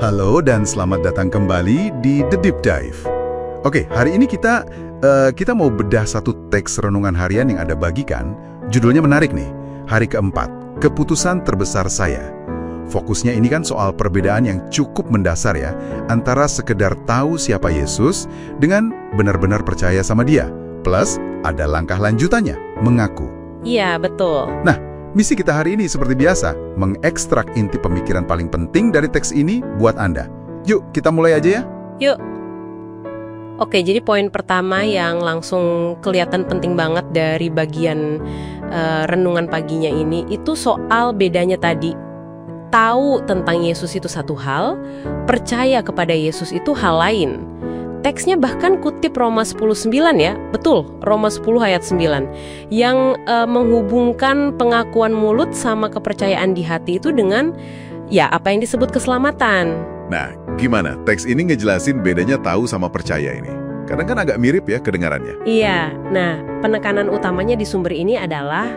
Halo dan selamat datang kembali di The Deep Dive. Oke, hari ini kita mau bedah satu teks renungan harian yang Anda bagikan. Judulnya menarik nih, hari keempat, keputusan terbesar saya. Fokusnya ini kan soal perbedaan yang cukup mendasar ya, antara sekedar tahu siapa Yesus dengan benar-benar percaya sama dia. Plus, ada langkah lanjutannya, mengaku. Iya, betul. Nah, misi kita hari ini seperti biasa, mengekstrak inti pemikiran paling penting dari teks ini buat Anda. Yuk, kita mulai aja ya. Yuk. Oke, jadi poin pertama yang langsung kelihatan penting banget dari bagian renungan paginya ini, itu soal bedanya tadi. Tahu tentang Yesus itu satu hal, percaya kepada Yesus itu hal lain. Teksnya bahkan kutip Roma 10:9 ya, betul, Roma 10 ayat 9, yang menghubungkan pengakuan mulut sama kepercayaan di hati itu dengan, ya apa yang disebut keselamatan. Nah, gimana? Teks ini ngejelasin bedanya tahu sama percaya ini. Kadang kan agak mirip ya kedengarannya. Iya, nah penekanan utamanya di sumber ini adalah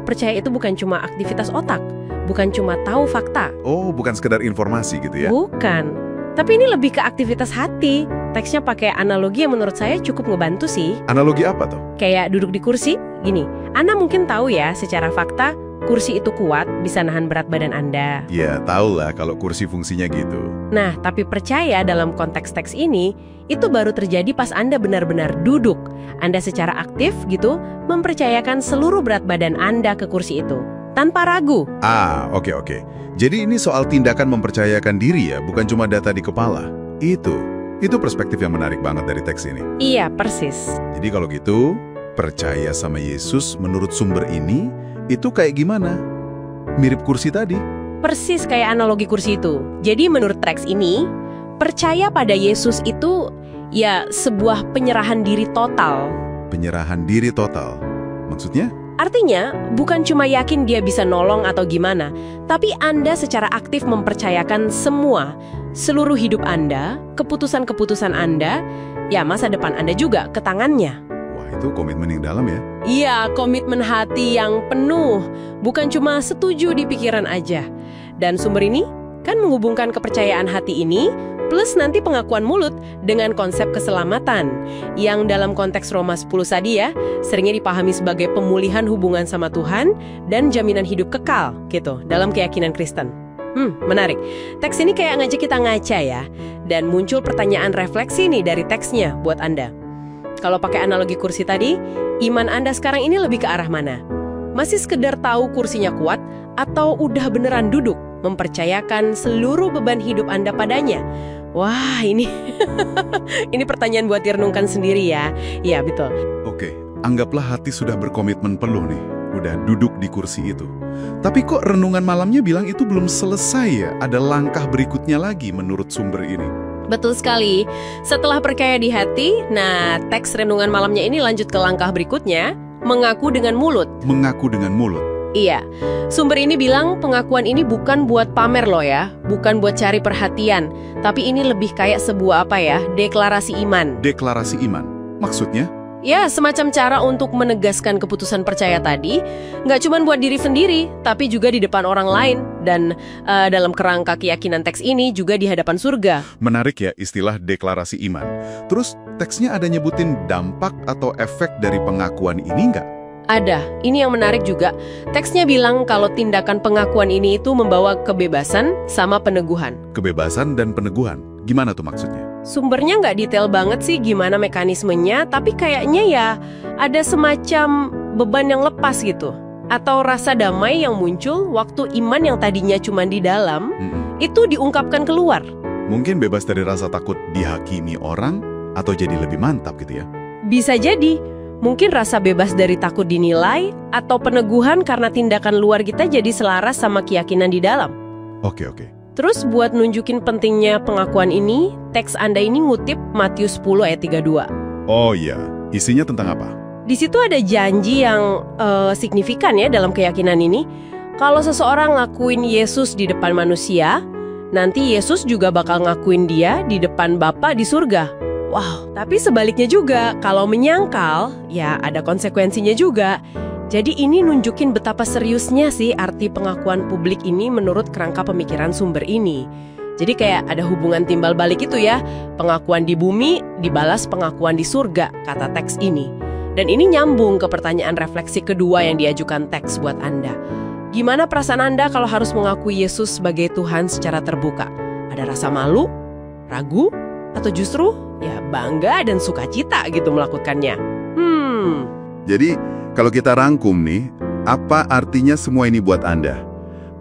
percaya itu bukan cuma aktivitas otak, bukan cuma tahu fakta. Oh, bukan sekedar informasi gitu ya? Bukan, tapi ini lebih ke aktivitas hati. Teksnya pakai analogi yang menurut saya cukup ngebantu sih. Analogi apa tuh? Kayak duduk di kursi, gini. Anda mungkin tahu ya secara fakta, kursi itu kuat, bisa nahan berat badan Anda. Ya, tahu lah kalau kursi fungsinya gitu. Nah, tapi percaya dalam konteks teks ini, itu baru terjadi pas Anda benar-benar duduk. Anda secara aktif gitu, mempercayakan seluruh berat badan Anda ke kursi itu. Tanpa ragu. Oke. Jadi ini soal tindakan mempercayakan diri ya, bukan cuma data di kepala. Itu perspektif yang menarik banget dari teks ini. Iya, persis. Jadi kalau gitu, percaya sama Yesus menurut sumber ini, itu kayak gimana? Mirip kursi tadi? Persis kayak analogi kursi itu. Jadi menurut teks ini, percaya pada Yesus itu ya sebuah penyerahan diri total. Penyerahan diri total. Maksudnya? Artinya, bukan cuma yakin dia bisa nolong atau gimana, tapi Anda secara aktif mempercayakan seluruh hidup Anda, keputusan-keputusan Anda, ya masa depan Anda juga ke tangannya. Wah, itu komitmen yang dalam ya? Iya, komitmen hati yang penuh, bukan cuma setuju di pikiran aja. Dan sumber ini kan menghubungkan kepercayaan hati ini plus nanti pengakuan mulut dengan konsep keselamatan yang dalam konteks Roma 10 tadi ya, seringnya dipahami sebagai pemulihan hubungan sama Tuhan dan jaminan hidup kekal gitu dalam keyakinan Kristen. Menarik. Teks ini kayak ngajak kita ngaca ya, dan muncul pertanyaan refleksi nih dari teksnya buat Anda. Kalau pakai analogi kursi tadi, iman Anda sekarang ini lebih ke arah mana? Masih sekedar tahu kursinya kuat atau udah beneran duduk mempercayakan seluruh beban hidup Anda padanya? Wah, ini ini pertanyaan buat direnungkan sendiri ya. Iya, betul. Oke, anggaplah hati sudah berkomitmen penuh nih, udah duduk di kursi itu. Tapi kok renungan malamnya bilang itu belum selesai ya? Ada langkah berikutnya lagi menurut sumber ini. Betul sekali. Setelah percaya di hati, nah teks renungan malamnya ini lanjut ke langkah berikutnya, mengaku dengan mulut. Mengaku dengan mulut. Iya, sumber ini bilang pengakuan ini bukan buat pamer loh ya, bukan buat cari perhatian, tapi ini lebih kayak sebuah deklarasi iman. Deklarasi iman? Maksudnya? Ya, semacam cara untuk menegaskan keputusan percaya tadi, nggak cuma buat diri sendiri, tapi juga di depan orang lain, dan dalam kerangka keyakinan teks ini juga di hadapan surga. Menarik ya istilah deklarasi iman. Terus teksnya ada nyebutin dampak atau efek dari pengakuan ini nggak? Ada, ini yang menarik juga. Teksnya bilang kalau tindakan pengakuan ini itu membawa kebebasan sama peneguhan. Kebebasan dan peneguhan, gimana tuh maksudnya? Sumbernya nggak detail banget sih gimana mekanismenya, tapi kayaknya ya ada semacam beban yang lepas gitu. Atau rasa damai yang muncul waktu iman yang tadinya cuma di dalam, itu diungkapkan keluar. Mungkin bebas dari rasa takut dihakimi orang, atau jadi lebih mantap gitu ya? Bisa jadi. Mungkin rasa bebas dari takut dinilai, atau peneguhan karena tindakan luar kita jadi selaras sama keyakinan di dalam. Oke. Terus buat nunjukin pentingnya pengakuan ini, teks Anda ini ngutip Matius 10 ayat 32. Oh iya, isinya tentang apa? Di situ ada janji yang signifikan ya dalam keyakinan ini. Kalau seseorang ngakuin Yesus di depan manusia, nanti Yesus juga bakal ngakuin dia di depan Bapa di surga. Wow, tapi sebaliknya juga, kalau menyangkal, ya ada konsekuensinya juga. Jadi ini nunjukin betapa seriusnya sih arti pengakuan publik ini menurut kerangka pemikiran sumber ini. Jadi kayak ada hubungan timbal balik itu ya. Pengakuan di bumi dibalas pengakuan di surga, kata teks ini. Dan ini nyambung ke pertanyaan refleksi kedua yang diajukan teks buat Anda. Gimana perasaan Anda kalau harus mengakui Yesus sebagai Tuhan secara terbuka? Ada rasa malu, ragu, atau justru ya bangga dan sukacita gitu melakukannya? Jadi, kalau kita rangkum nih, apa artinya semua ini buat Anda?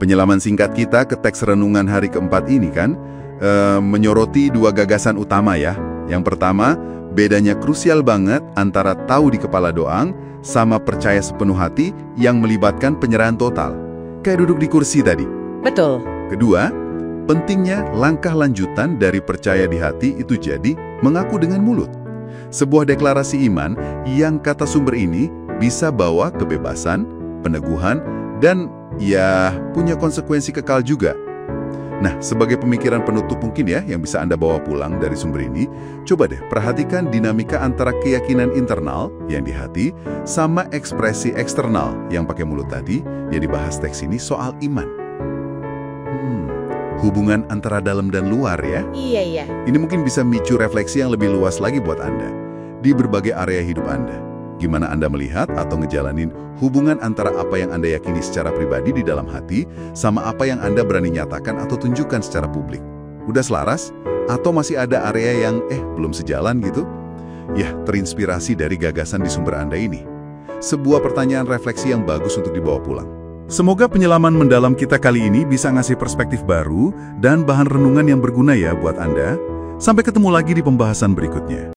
Penyelaman singkat kita ke teks renungan hari keempat ini kan, menyoroti dua gagasan utama ya. Yang pertama, bedanya krusial banget antara tahu di kepala doang sama percaya sepenuh hati yang melibatkan penyerahan total. Kayak duduk di kursi tadi. Betul. Kedua, pentingnya langkah lanjutan dari percaya di hati itu jadi mengaku dengan mulut. Sebuah deklarasi iman yang kata sumber ini bisa bawa kebebasan, peneguhan, dan ya punya konsekuensi kekal juga. Nah, sebagai pemikiran penutup mungkin ya yang bisa Anda bawa pulang dari sumber ini, coba deh perhatikan dinamika antara keyakinan internal yang di hati sama ekspresi eksternal yang pakai mulut tadi yang dibahas teks ini soal iman. Hubungan antara dalam dan luar ya. Iya. Ini mungkin bisa micu refleksi yang lebih luas lagi buat Anda di berbagai area hidup Anda. Gimana Anda melihat atau ngejalanin hubungan antara apa yang Anda yakini secara pribadi di dalam hati sama apa yang Anda berani nyatakan atau tunjukkan secara publik. Udah selaras? Atau masih ada area yang belum sejalan gitu? Ya, terinspirasi dari gagasan di sumber Anda ini. Sebuah pertanyaan refleksi yang bagus untuk dibawa pulang. Semoga penyelaman mendalam kita kali ini bisa ngasih perspektif baru dan bahan renungan yang berguna ya buat Anda. Sampai ketemu lagi di pembahasan berikutnya.